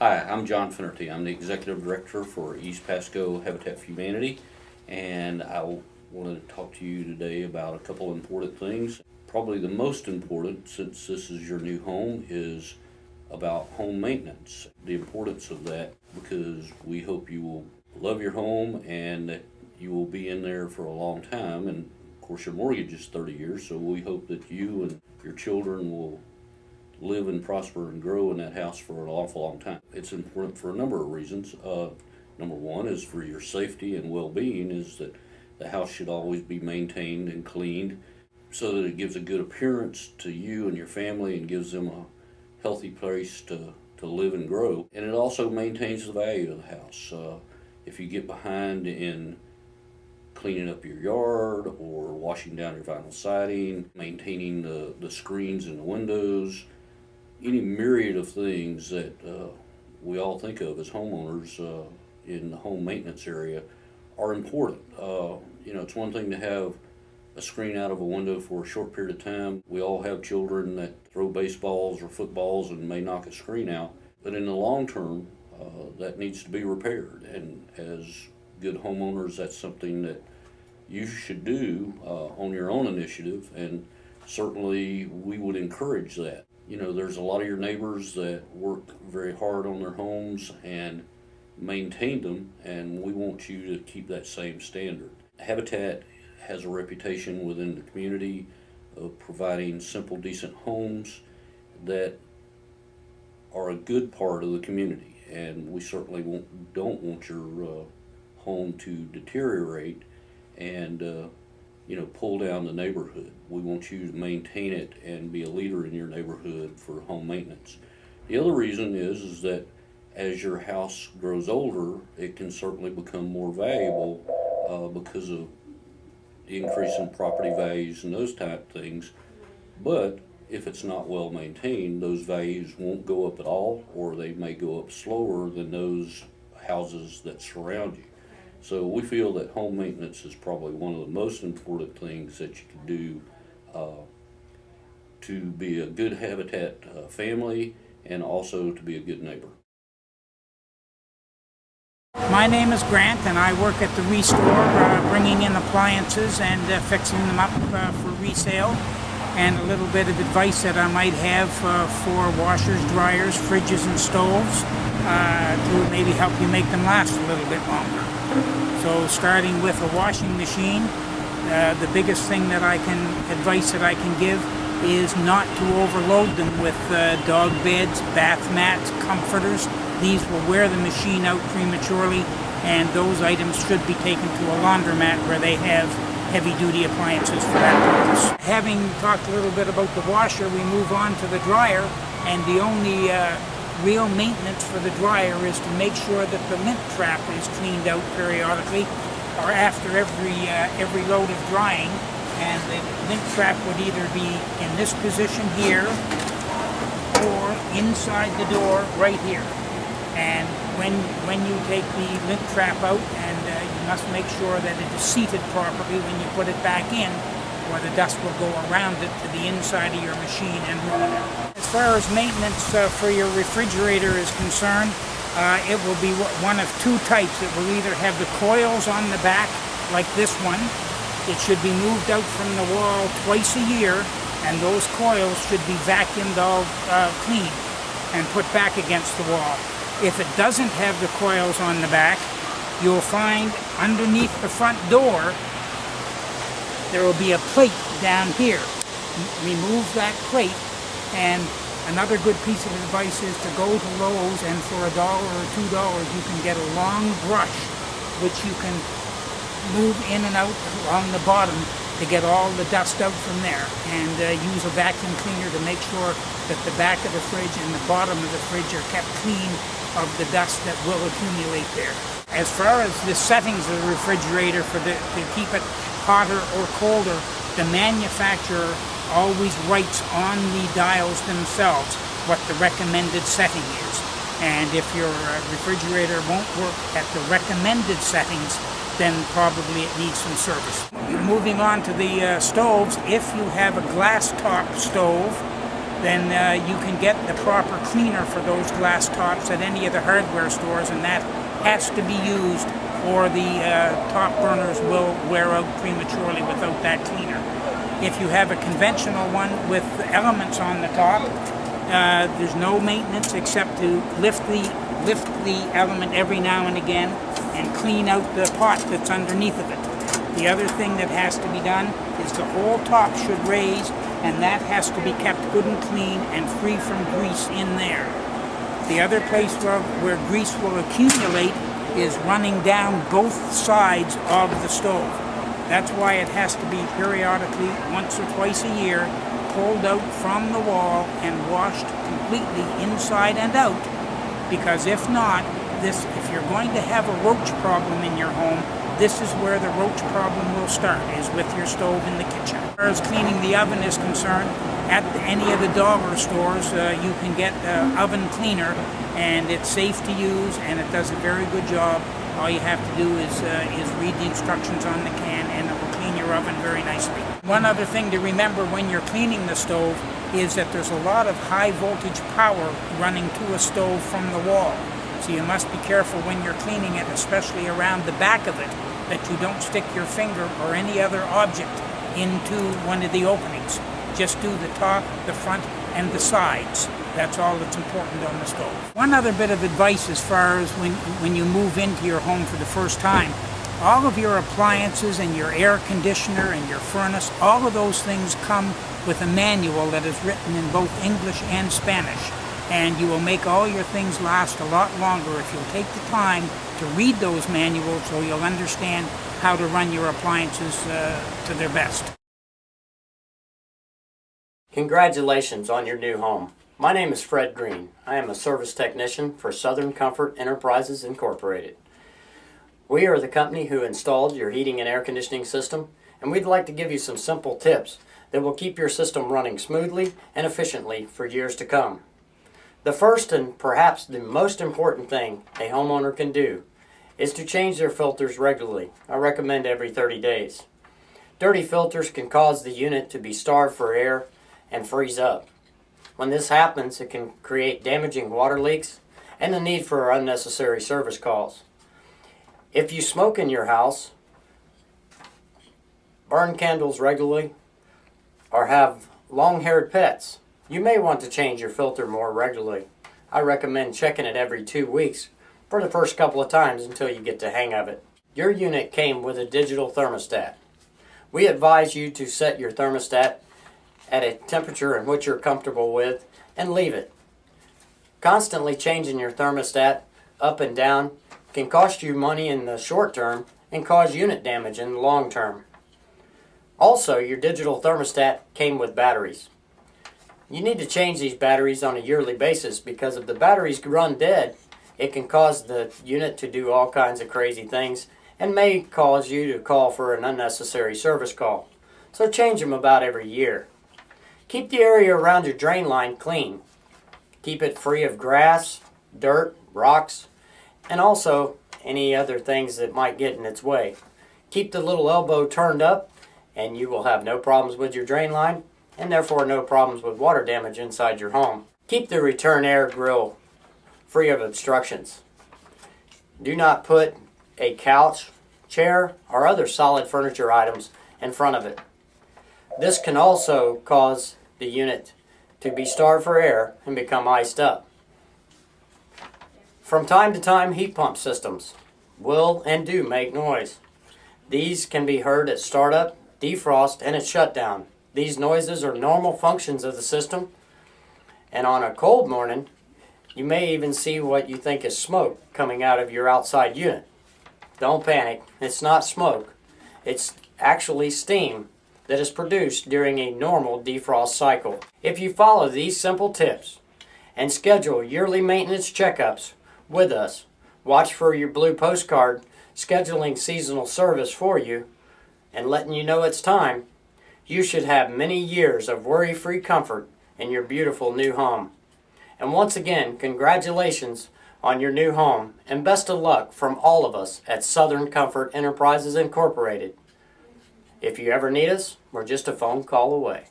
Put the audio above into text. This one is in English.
Hi, I'm John Finnerty. I'm the Executive Director for East Pasco Habitat for Humanity, and wanted to talk to you today about a couple important things. Probably the most important, since this is your new home, is about home maintenance. The importance of that, because we hope you will love your home and that you will be in there for a long time. And of course, your mortgage is 30 years, so we hope that you and your children will live and prosper and grow in that house for an awful long time. It's important for a number of reasons. Number one is for your safety and well-being, is that the house should always be maintained and cleaned so that it gives a good appearance to you and your family and gives them a healthy place to live and grow. And it also maintains the value of the house. If you get behind in cleaning up your yard or washing down your vinyl siding, maintaining the screens in the windows, any myriad of things that we all think of as homeowners in the home maintenance area are important. It's one thing to have a screen out of a window for a short period of time. We all have children that throw baseballs or footballs and may knock a screen out. But in the long term, that needs to be repaired. And as good homeowners, that's something that you should do on your own initiative. And certainly we would encourage that. There's a lot of your neighbors that work very hard on their homes and maintain them, and we want you to keep that same standard. Habitat has a reputation within the community of providing simple, decent homes that are a good part of the community, and we certainly don't want your home to deteriorate and pull down the neighborhood. We want you to maintain it and be a leader in your neighborhood for home maintenance. The other reason is that as your house grows older, it can certainly become more valuable because of the increase in property values and those type of things. But if it's not well maintained, those values won't go up at all, or they may go up slower than those houses that surround you. So we feel that home maintenance is probably one of the most important things that you can do to be a good habitat family and also to be a good neighbor. My name is Grant, and I work at the Restore, bringing in appliances and fixing them up for resale, and a little bit of advice that I might have for washers, dryers, fridges, and stoves to maybe help you make them last a little bit longer. So starting with a washing machine, the biggest thing advice that I can give is not to overload them with dog beds, bath mats, comforters. These will wear the machine out prematurely, and those items should be taken to a laundromat where they have heavy-duty appliances for that purpose. Having talked a little bit about the washer, we move on to the dryer, and the only real maintenance for the dryer is to make sure that the lint trap is cleaned out periodically or after every load of drying, and the lint trap would either be in this position here or inside the door right here. And when you take the lint trap out, and you must make sure that it is seated properly when you put it back in, or the dust will go around it to the inside of your machine and ruin it. As far as maintenance for your refrigerator is concerned, it will be one of two types. It will either have the coils on the back, like this one. It should be moved out from the wall twice a year, and those coils should be vacuumed all clean and put back against the wall. If it doesn't have the coils on the back, you'll find underneath the front door there will be a plate down here. Remove that plate, and another good piece of advice is to go to Lowe's, and for $1 or $2 you can get a long brush which you can move in and out along the bottom to get all the dust out from there, and use a vacuum cleaner to make sure that the back of the fridge and the bottom of the fridge are kept clean of the dust that will accumulate there. As far as the settings of the refrigerator to keep it hotter or colder, the manufacturer always writes on the dials themselves what the recommended setting is. And if your refrigerator won't work at the recommended settings, then probably it needs some service. Moving on to the stoves, if you have a glass top stove, then you can get the proper cleaner for those glass tops at any of the hardware stores, and that has to be used or the top burners will wear out prematurely without that cleaner. If you have a conventional one with elements on the top, there's no maintenance except to lift the element every now and again and clean out the pot that's underneath of it. The other thing that has to be done is the whole top should raise, and that has to be kept good and clean and free from grease in there. The other place where grease will accumulate is running down both sides of the stove. That's why it has to be periodically, once or twice a year, pulled out from the wall and washed completely inside and out, because if not, if you're going to have a roach problem in your home, this is where the roach problem will start, is with your stove in the kitchen. As far as cleaning the oven is concerned, at any of the dollar stores you can get oven cleaner, and it's safe to use and it does a very good job. All you have to do is read the instructions on the can, and it will clean your oven very nicely. One other thing to remember when you're cleaning the stove is that there's a lot of high voltage power running to a stove from the wall. So you must be careful when you're cleaning it, especially around the back of it, that you don't stick your finger or any other object into one of the openings. Just do the top, the front, and the sides. That's all that's important on the stove. One other bit of advice as far as when you move into your home for the first time, all of your appliances and your air conditioner and your furnace, all of those things come with a manual that is written in both English and Spanish. And you will make all your things last a lot longer if you'll take the time to read those manuals, so you'll understand how to run your appliances to their best. Congratulations on your new home. My name is Fred Green. I am a service technician for Southern Comfort Enterprises Incorporated. We are the company who installed your heating and air conditioning system, and we'd like to give you some simple tips that will keep your system running smoothly and efficiently for years to come. The first and perhaps the most important thing a homeowner can do is to change their filters regularly. I recommend every 30 days. Dirty filters can cause the unit to be starved for air and freeze up. When this happens, it can create damaging water leaks and the need for unnecessary service calls. If you smoke in your house, burn candles regularly, or have long-haired pets, you may want to change your filter more regularly. I recommend checking it every 2 weeks for the first couple of times until you get the hang of it. Your unit came with a digital thermostat. We advise you to set your thermostat at a temperature in which you're comfortable with and leave it. Constantly changing your thermostat up and down can cost you money in the short term and cause unit damage in the long term. Also, your digital thermostat came with batteries. You need to change these batteries on a yearly basis, because if the batteries run dead, it can cause the unit to do all kinds of crazy things and may cause you to call for an unnecessary service call. So change them about every year. Keep the area around your drain line clean. Keep it free of grass, dirt, rocks, and also any other things that might get in its way. Keep the little elbow turned up and you will have no problems with your drain line, and therefore no problems with water damage inside your home. Keep the return air grill free of obstructions. Do not put a couch, chair, or other solid furniture items in front of it. This can also cause the unit to be starved for air and become iced up. From time to time, heat pump systems will and do make noise. These can be heard at startup, defrost, and at shutdown. These noises are normal functions of the system, and on a cold morning, you may even see what you think is smoke coming out of your outside unit. Don't panic, it's not smoke. It's actually steam that is produced during a normal defrost cycle. If you follow these simple tips and schedule yearly maintenance checkups with us, watch for your blue postcard scheduling seasonal service for you and letting you know it's time, you should have many years of worry-free comfort in your beautiful new home. And once again, congratulations on your new home, and best of luck from all of us at Southern Comfort Enterprises Incorporated. If you ever need us, we're just a phone call away.